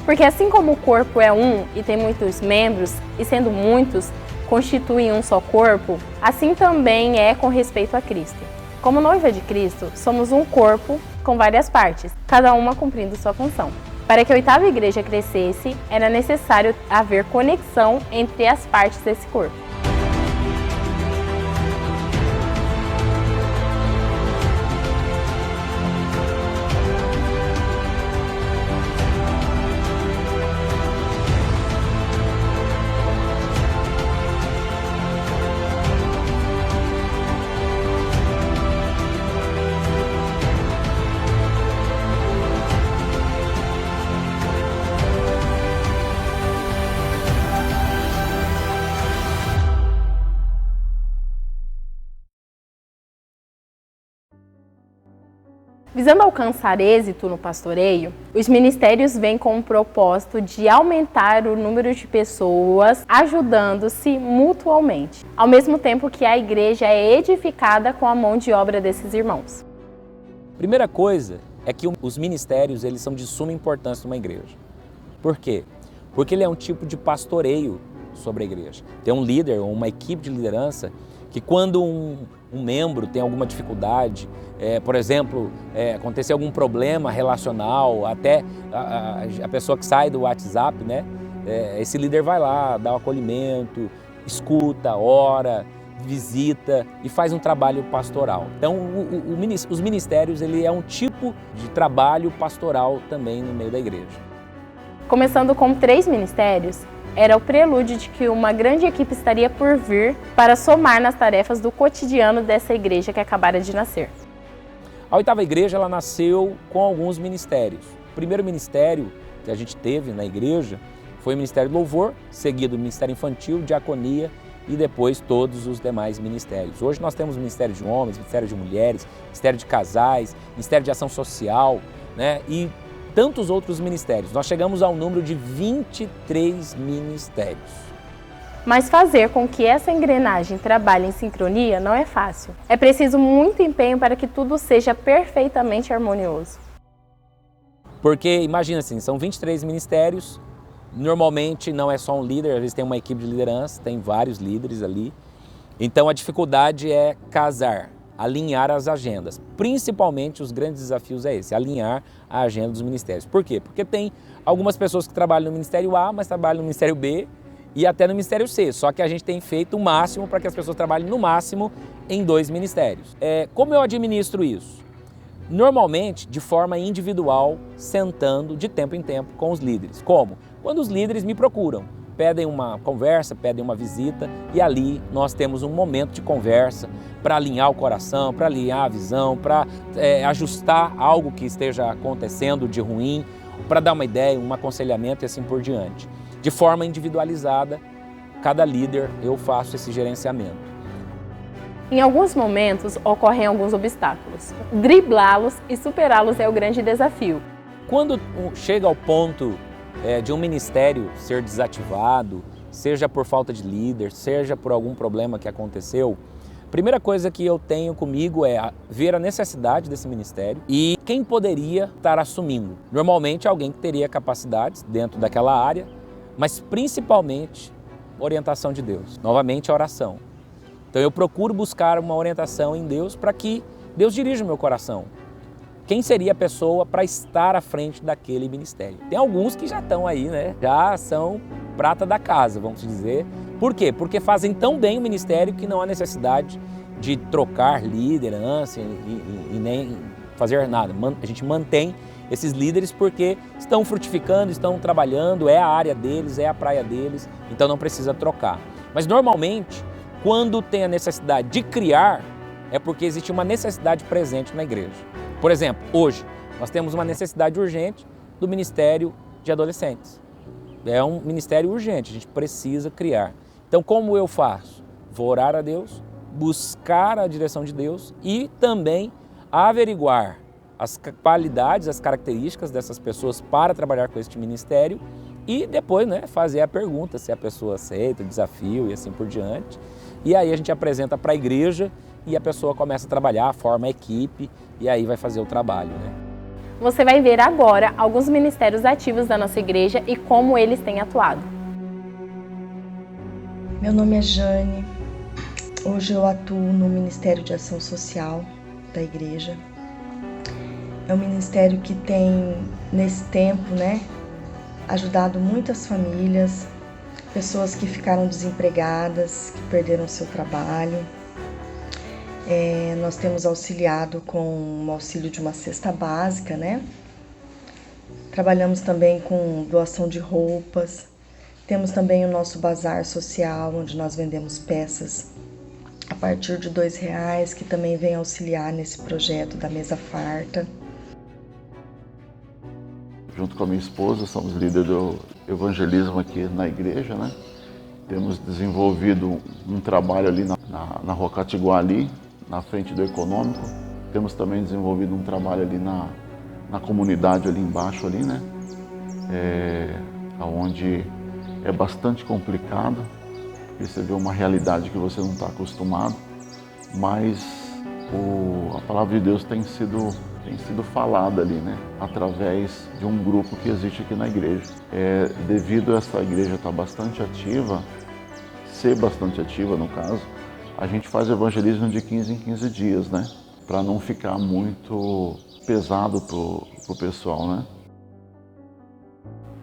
Porque assim como o corpo é um e tem muitos membros, e sendo muitos, constituem um só corpo, assim também é com respeito a Cristo. Como noiva de Cristo, somos um corpo com várias partes, cada uma cumprindo sua função. Para que a oitava igreja crescesse, era necessário haver conexão entre as partes desse corpo. Visando alcançar êxito no pastoreio, os ministérios vêm com o propósito de aumentar o número de pessoas ajudando-se mutuamente, ao mesmo tempo que a igreja é edificada com a mão de obra desses irmãos. Primeira coisa é que os ministérios eles são de suma importância numa igreja. Por quê? Porque ele é um tipo de pastoreio sobre a igreja. Tem um líder ou uma equipe de liderança que quando um membro tem alguma dificuldade, por exemplo, acontecer algum problema relacional, até a pessoa que sai do WhatsApp, né? Esse líder vai lá, dá o acolhimento, escuta, ora, visita e faz um trabalho pastoral. Então, os ministérios ele é um tipo de trabalho pastoral também no meio da igreja. Começando com 3 ministérios, era o prelúdio de que uma grande equipe estaria por vir para somar nas tarefas do cotidiano dessa igreja que acabara de nascer. A oitava igreja ela nasceu com alguns ministérios. O primeiro ministério que a gente teve na igreja foi o Ministério do Louvor, seguido do Ministério Infantil, Diaconia e depois todos os demais ministérios. Hoje nós temos Ministério de Homens, Ministério de Mulheres, Ministério de Casais, Ministério de Ação Social, né? E tantos outros ministérios. Nós chegamos ao número de 23 ministérios. Mas fazer com que essa engrenagem trabalhe em sincronia não é fácil. É preciso muito empenho para que tudo seja perfeitamente harmonioso. Porque imagina assim, são 23 ministérios, normalmente não é só um líder, às vezes tem uma equipe de liderança, tem vários líderes ali. Então a dificuldade é casar, alinhar as agendas. Principalmente os grandes desafios é esse, alinhar a agenda dos ministérios. Por quê? Porque tem algumas pessoas que trabalham no Ministério A, mas trabalham no Ministério B e até no Ministério C. Só que a gente tem feito o máximo para que as pessoas trabalhem no máximo em 2 ministérios. Como eu administro isso? Normalmente de forma individual, sentando de tempo em tempo com os líderes. Como? Quando os líderes me procuram. Pedem uma conversa, pedem uma visita e ali nós temos um momento de conversa para alinhar o coração, para alinhar a visão, para ajustar algo que esteja acontecendo de ruim, para dar uma ideia, um aconselhamento e assim por diante. De forma individualizada, cada líder eu faço esse gerenciamento. Em alguns momentos ocorrem alguns obstáculos. Driblá-los e superá-los é o grande desafio. Quando chega ao ponto de um ministério ser desativado, seja por falta de líder, seja por algum problema que aconteceu, a primeira coisa que eu tenho comigo é ver a necessidade desse ministério e quem poderia estar assumindo. Normalmente alguém que teria capacidades dentro daquela área, mas principalmente orientação de Deus. Novamente a oração. Então eu procuro buscar uma orientação em Deus para que Deus dirija o meu coração. Quem seria a pessoa para estar à frente daquele ministério? Tem alguns que já estão aí, né? Já são prata da casa, vamos dizer. Por quê? Porque fazem tão bem o ministério que não há necessidade de trocar liderança e nem fazer nada. A gente mantém esses líderes porque estão frutificando, estão trabalhando, é a área deles, é a praia deles, então não precisa trocar. Mas normalmente, quando tem a necessidade de criar, é porque existe uma necessidade presente na igreja. Por exemplo, hoje nós temos uma necessidade urgente do Ministério de Adolescentes. É um ministério urgente, a gente precisa criar. Então, como eu faço? Vou orar a Deus, buscar a direção de Deus e também averiguar as qualidades, as características dessas pessoas para trabalhar com este ministério e depois fazer a pergunta se a pessoa aceita o desafio e assim por diante. E aí a gente apresenta para a igreja e a pessoa começa a trabalhar, forma a equipe e aí vai fazer o trabalho. Você vai ver agora alguns ministérios ativos da nossa igreja e como eles têm atuado. Meu nome é Jane. Hoje eu atuo no Ministério de Ação Social da igreja. É um ministério que tem, nesse tempo, ajudado muitas famílias, pessoas que ficaram desempregadas, que perderam seu trabalho. Nós temos auxiliado com o auxílio de uma cesta básica, Trabalhamos também com doação de roupas. Temos também o nosso bazar social, onde nós vendemos peças a partir de R$2, que também vem auxiliar nesse projeto da Mesa Farta. Junto com a minha esposa, somos líderes do evangelismo aqui na igreja, Temos desenvolvido um trabalho ali na Rua Catiguá, na frente do Econômico. Temos também desenvolvido um trabalho ali na comunidade ali embaixo, onde é bastante complicado, porque você vê uma realidade que você não está acostumado, mas a palavra de Deus tem sido falada ali, através de um grupo que existe aqui na igreja. Devido a essa igreja estar bastante ativa, ser bastante ativa no caso, a gente faz evangelismo de 15 em 15 dias, para não ficar muito pesado pro pessoal,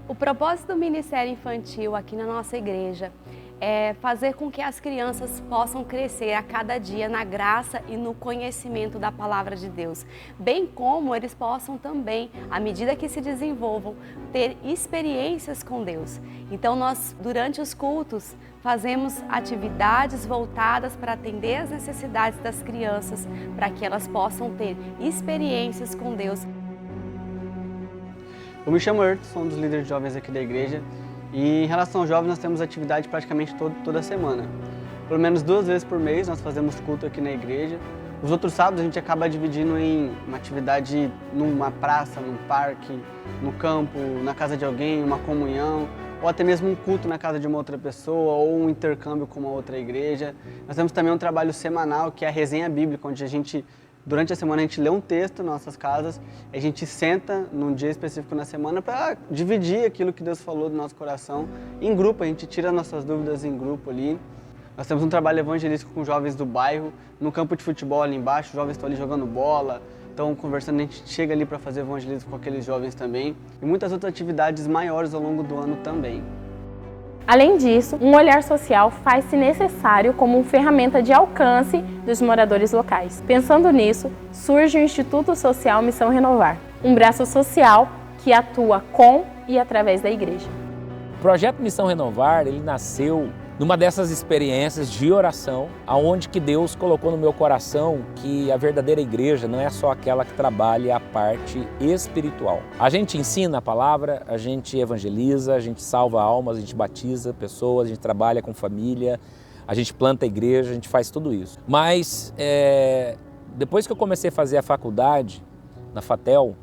O propósito do Ministério Infantil aqui na nossa igreja é fazer com que as crianças possam crescer a cada dia na graça e no conhecimento da Palavra de Deus, bem como eles possam também, à medida que se desenvolvam, ter experiências com Deus. Então nós, durante os cultos, fazemos atividades voltadas para atender às necessidades das crianças, para que elas possam ter experiências com Deus. Eu me chamo Herto, sou um dos líderes de jovens aqui da igreja. E em relação aos jovens, nós temos atividade praticamente toda semana. Pelo menos 2 vezes por mês nós fazemos culto aqui na igreja. Os outros sábados a gente acaba dividindo em uma atividade numa praça, num parque, no campo, na casa de alguém, uma comunhão, ou até mesmo um culto na casa de uma outra pessoa, ou um intercâmbio com uma outra igreja. Nós temos também um trabalho semanal, que é a resenha bíblica, onde durante a semana a gente lê um texto nas nossas casas, a gente senta num dia específico na semana para dividir aquilo que Deus falou do nosso coração em grupo, a gente tira nossas dúvidas em grupo ali. Nós temos um trabalho evangelístico com jovens do bairro, no campo de futebol ali embaixo, os jovens estão ali jogando bola, estão conversando, a gente chega ali para fazer evangelismo com aqueles jovens também, e muitas outras atividades maiores ao longo do ano também. Além disso, um olhar social faz-se necessário como ferramenta de alcance dos moradores locais. Pensando nisso, surge o Instituto Social Missão Renovar, um braço social que atua com e através da igreja. O projeto Missão Renovar, ele nasceu numa dessas experiências de oração, aonde que Deus colocou no meu coração que a verdadeira igreja não é só aquela que trabalha a parte espiritual. A gente ensina a palavra, a gente evangeliza, a gente salva almas, a gente batiza pessoas, a gente trabalha com família, a gente planta a igreja, a gente faz tudo isso. Mas depois que eu comecei a fazer a faculdade na FATEL,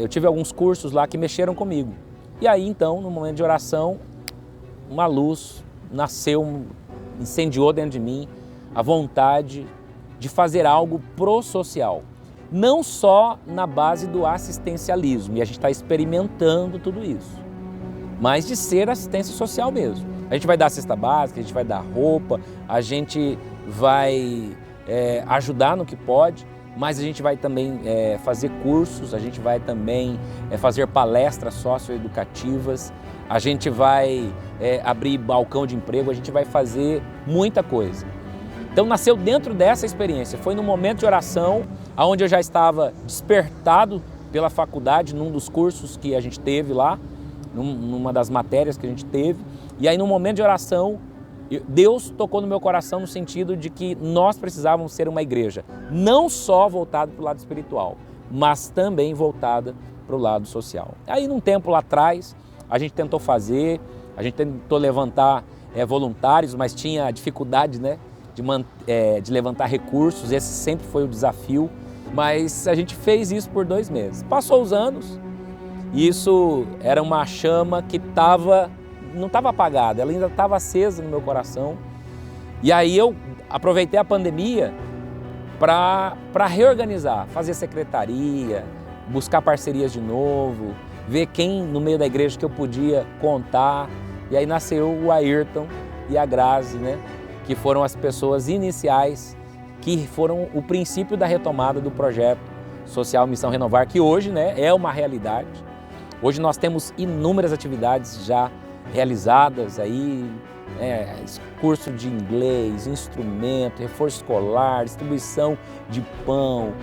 eu tive alguns cursos lá que mexeram comigo. E aí então, no momento de oração, uma luz nasceu, incendiou dentro de mim a vontade de fazer algo pro-social. Não só na base do assistencialismo, e a gente está experimentando tudo isso, mas de ser assistência social mesmo. A gente vai dar cesta básica, a gente vai dar roupa, a gente vai ajudar no que pode, mas a gente vai também fazer cursos, a gente vai também fazer palestras socioeducativas, a gente vai abrir balcão de emprego, a gente vai fazer muita coisa. Então nasceu dentro dessa experiência, foi no momento de oração, onde eu já estava despertado pela faculdade, num dos cursos que a gente teve lá, numa das matérias que a gente teve, e aí no momento de oração, Deus tocou no meu coração no sentido de que nós precisávamos ser uma igreja, não só voltada para o lado espiritual, mas também voltada para o lado social. Aí num tempo lá atrás, a gente tentou fazer, a gente tentou levantar voluntários, mas tinha dificuldade de levantar recursos, esse sempre foi o desafio, mas a gente fez isso por 2 meses. Passou os anos e isso era uma chama que não estava apagada, ela ainda estava acesa no meu coração. E aí eu aproveitei a pandemia para reorganizar, fazer secretaria, buscar parcerias de novo, ver quem no meio da igreja que eu podia contar. E aí nasceu o Ayrton e a Grazi, né? Que foram as pessoas iniciais, que foram o princípio da retomada do projeto social Missão Renovar, que hoje, né, é uma realidade. Hoje nós temos inúmeras atividades já realizadas aí, curso de inglês, instrumento, reforço escolar, distribuição de pão,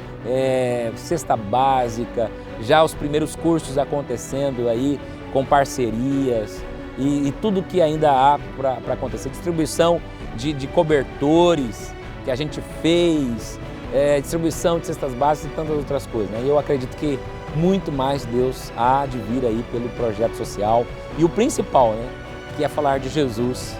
cesta básica, já os primeiros cursos acontecendo aí com parcerias e tudo que ainda há para acontecer, distribuição de cobertores que a gente fez, distribuição de cestas básicas e tantas outras coisas, né? E eu acredito que muito mais Deus há de vir aí pelo projeto social e o principal, né, que é falar de Jesus,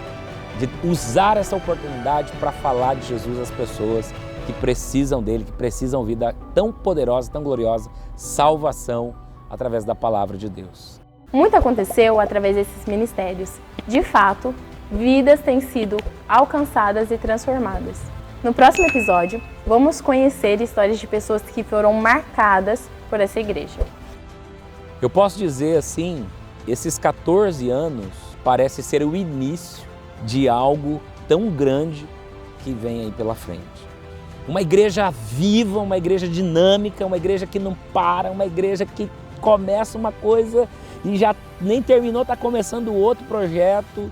de usar essa oportunidade para falar de Jesus às pessoas que precisam dele, que precisam vida tão poderosa, tão gloriosa, salvação através da palavra de Deus. Muito aconteceu através desses ministérios. De fato, vidas têm sido alcançadas e transformadas. No próximo episódio, vamos conhecer histórias de pessoas que foram marcadas por essa igreja. Eu posso dizer assim, esses 14 anos parece ser o início de algo tão grande que vem aí pela frente. Uma igreja viva, uma igreja dinâmica, uma igreja que não para, uma igreja que começa uma coisa e já nem terminou, está começando outro projeto.